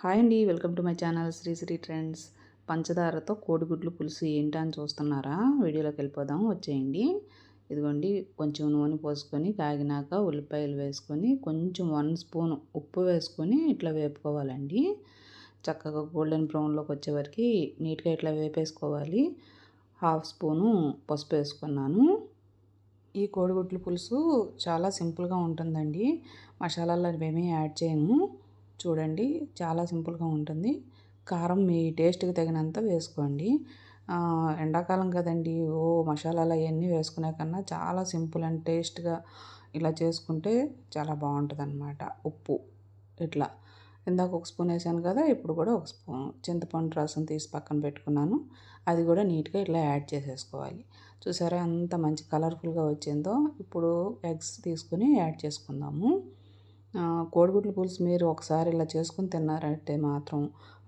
Hi అండి, welcome to my channel Sri trends. పంచదారతో కోడిగుడ్లు పులుసు ఏంటా అని చూస్తున్నారా? వీడియోలోకి వెళ్ళిపోదాం, వచ్చేయండి. ఇదిగోండి, కొంచెం నూనె పోసుకొని కాగినాక ఉల్లిపాయలు వేసుకొని కొంచెం 1 స్పూన్ ఉప్పు వేసుకొని ఇట్లా వేపుకోవాలండి. చక్కగా గోల్డెన్ బ్రౌన్లోకి వచ్చేవరకు నీట్గా ఇట్లా వేపేసుకోవాలి. 1/2 స్పూను పసుపు వేసుకున్నాను. ఈ కోడిగుడ్లు పులుసు చాలా సింపుల్గా ఉంటుందండి. మసాలాలు అవేమీ యాడ్ చేయను. చూడండి, చాలా సింపుల్గా ఉంటుంది. కారం మీ టేస్ట్కి తగినంత వేసుకోండి. ఎండాకాలం కదండి, మసాలాలు అవన్నీ వేసుకునే కన్నా చాలా సింపుల్ అండ్ టేస్ట్గా ఇలా చేసుకుంటే చాలా బాగుంటుంది అన్నమాట. ఉప్పు ఇట్లా ఇందాక 1 స్పూన్ వేసాను కదా, ఇప్పుడు కూడా 1 స్పూన్ చింతపండు రసం తీసి పక్కన పెట్టుకున్నాను. అది కూడా నీట్గా ఇట్లా యాడ్ చేసేసుకోవాలి. చూసారా ఎంత మంచి కలర్ఫుల్గా వచ్చిందో. ఇప్పుడు ఎగ్స్ తీసుకుని యాడ్ చేసుకుందాము. కోడిగుడ్ల పులుసు మీరు ఒకసారి ఇలా చేసుకుని తిన్నారంటే మాత్రం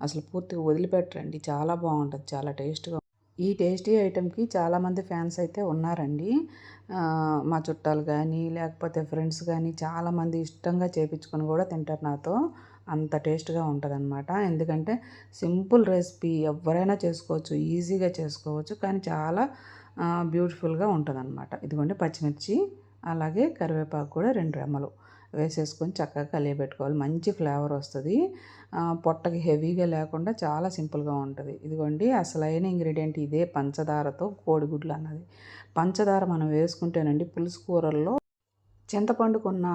అసలు పూర్తిగా వదిలిపెట్టరండి. చాలా బాగుంటుంది, చాలా టేస్ట్గా. ఈ టేస్టీ ఐటెంకి చాలామంది ఫ్యాన్స్ అయితే ఉన్నారండి. మా చుట్టాలు కానీ లేకపోతే ఫ్రెండ్స్ కానీ చాలామంది ఇష్టంగా చేపించుకొని కూడా తింటారు నాతో. అంత టేస్ట్గా ఉంటుంది అనమాట. ఎందుకంటే సింపుల్ రెసిపీ, ఎవరైనా చేసుకోవచ్చు, ఈజీగా చేసుకోవచ్చు, కానీ చాలా బ్యూటిఫుల్గా ఉంటుంది అనమాట. ఇదిగోండి, పచ్చిమిర్చి అలాగే కరివేపాకు కూడా 2 రెమ్మలు వేసేసుకొని చక్కగా కలియబెట్టుకోవాలి. మంచి ఫ్లేవర్ వస్తుంది. పొట్టకి హెవీగా లేకుండా చాలా సింపుల్గా ఉంటుంది. ఇదిగోండి, అసలైన ఇంగ్రీడియంట్ ఇదే, పంచదారతో కోడిగుడ్లు అన్నది. పంచదార మనం వేసుకుంటేనండి పులుసు కూరల్లో చింతపండుకున్న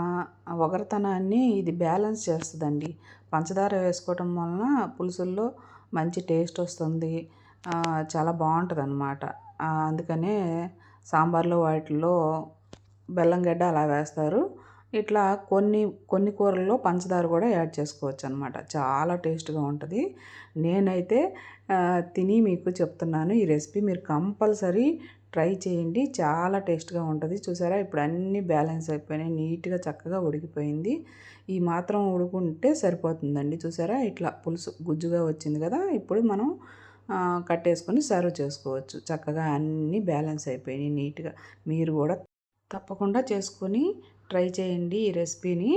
ఒగరతనాన్ని ఇది బ్యాలెన్స్ చేస్తుందండి. పంచదార వేసుకోవటం వలన పులుసుల్లో మంచి టేస్ట్ వస్తుంది. చాలా బాగుంటుంది అన్నమాట. అందుకనే సాంబార్లో వాటిల్లో బెల్లం గడ్డ అలా వేస్తారు. ఇట్లా కొన్ని కూరల్లో పంచదార కూడా యాడ్ చేసుకోవచ్చు అనమాట. చాలా టేస్ట్గా ఉంటుంది. నేనైతే తిని మీకు చెప్తున్నాను, ఈ రెసిపీ మీరు కంపల్సరీ ట్రై చేయండి. చాలా టేస్ట్గా ఉంటుంది. చూసారా, ఇప్పుడు అన్నీ బ్యాలెన్స్ అయిపోయినాయి, నీట్గా చక్కగా ఉడికిపోయింది. ఈ మాత్రం ఉడుకుంటే సరిపోతుందండి. చూసారా, ఇట్లా పులుసు గుజ్జుగా వచ్చింది కదా. ఇప్పుడు మనం కట్టేసుకొని సర్వ్ చేసుకోవచ్చు. చక్కగా అన్నీ బ్యాలెన్స్ అయిపోయినాయి నీట్గా. మీరు కూడా తప్పకుండా చేసుకొని ట్రై చేయండి ఈ రెసిపీని.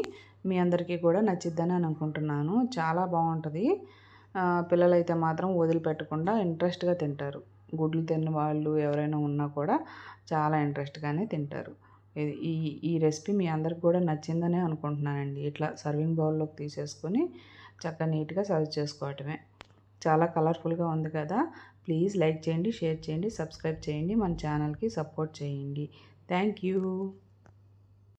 మీ అందరికీ కూడా నచ్చిద్దని అనుకుంటున్నాను. చాలా బాగుంటుంది. పిల్లలైతే మాత్రం వదిలిపెట్టకుండా ఇంట్రెస్ట్గా తింటారు. గుడ్లు తిన్న వాళ్ళు ఎవరైనా ఉన్నా కూడా చాలా ఇంట్రెస్ట్గానే తింటారు. ఈ ఈ రెసిపీ మీ అందరికి కూడా నచ్చిందనే అనుకుంటున్నానండి. ఇట్లా సర్వింగ్ బౌల్లోకి తీసేసుకొని చక్కగా నీట్గా సర్వ్ చేసుకోవటమే. చాలా కలర్ఫుల్గా ఉంది కదా. ప్లీజ్ లైక్ చేయండి, షేర్ చేయండి, సబ్స్క్రైబ్ చేయండి, మన ఛానల్కి సపోర్ట్ చేయండి. Thank you.